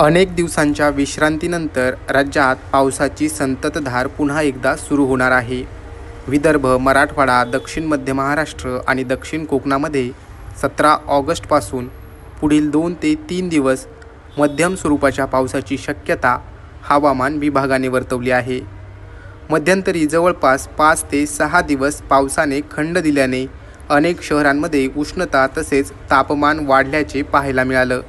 अनेक दिवसांच्या विश्रांतीनंतर राज्यात पावसाची संततधार पुन्हा एकदा सुरू होणार आहे. विदर्भ, मराठवाडा, दक्षिण मध्य महाराष्ट्र आणि दक्षिण कोकणामध्ये 17 ऑगस्टपासून पुढील 2 ते 3 दिवस मध्यम स्वरूपाच्या पावसाची शक्यता हवामान विभागाने वर्तवली आहे. मध्यंतरी जवळपास 5 ते 6 दिवस पावसाने खंड दिल्याने अनेक शहरांमध्ये उष्णता तसेच तापमान वाढल्याचे पाहायला मिळालं.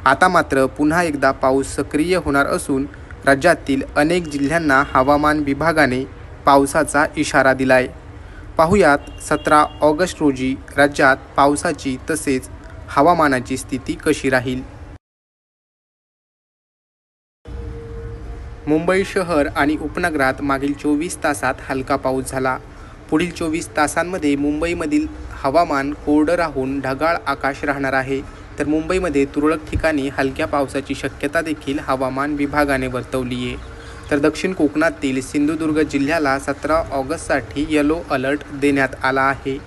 आता मात्र पुन्हा एकदा पाऊस सक्रिय होणार असून राज्यातील अनेक जिल्ह्यांना हवामान विभागाने पावसाचा इशारा दिलाय. पाहुयात 17 ऑगस्ट रोजी राज्यात पावसाची तसेच हवामानाची स्थिती कशी राहील. मुंबई शहर आणि उपनगरात मागील 24 तासात हलका पाऊस झाला. पुढील 24 तासांमध्ये मुंबईमधील हवामान कोरडं राहून ढगाळ आकाश राहणार आहे. तर मुंबईमध्ये तुरळक ठिकाणी हलक्या पावसाची शक्यता देखील हवामान विभागाने वर्तवली आहे. तर दक्षिण कोकणातील सिंधुदुर्ग जिल्ह्याला 17 ऑगस्टसाठी येलो अलर्ट देण्यात आला आहे.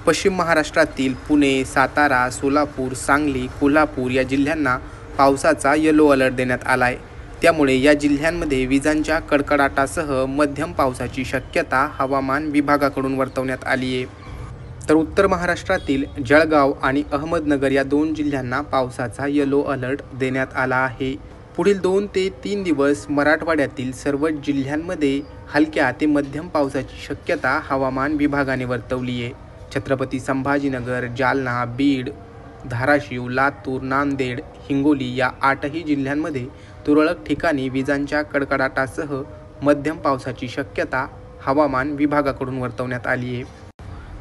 पश्चिम महाराष्ट्रातील पुणे, सातारा, सोलापूर, सांगली, कोल्हापूर या जिल्ह्यांना पावसाचा येलो अलर्ट देण्यात आला आहे. त्यामुळे या जिल्ह्यांमध्ये विजांच्या कडकडाटासह मध्यम पावसाची शक्यता हवामान विभागाकडून वर्तवण्यात आली आहे. तर उत्तर महाराष्ट्रातील जळगाव आणि अहमदनगर या 2 जिल्ह्यांना पावसाचा येलो अलर्ट देण्यात आला आहे. पुढील 2 ते 3 दिवस मराठवाड्यातील सर्व जिल्ह्यांमध्ये हलक्या ते मध्यम पावसाची शक्यता हवामान विभागाने वर्तवली आहे. छत्रपती संभाजीनगर, जालना, बीड, धाराशिव, लातूर, नांदेड, हिंगोली या 8ही जिल्ह्यांमध्ये तुरळक ठिकाणी विजांच्या कडकडाटासह मध्यम पावसाची शक्यता हवामान विभागाकडून वर्तवण्यात आली आहे.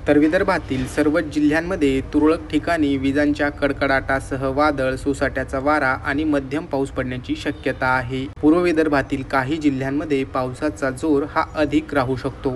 तर विदर्भातील सर्वच जिल्ह्यांमध्ये तुरळक ठिकाणी विजांच्या कडकडाटासह वादळ, सोसाट्याचा वारा आणि मध्यम पाऊस पडण्याची शक्यता आहे. पूर्व विदर्भातील काही जिल्ह्यांमध्ये पावसाचा जोर हा अधिक राहू शकतो.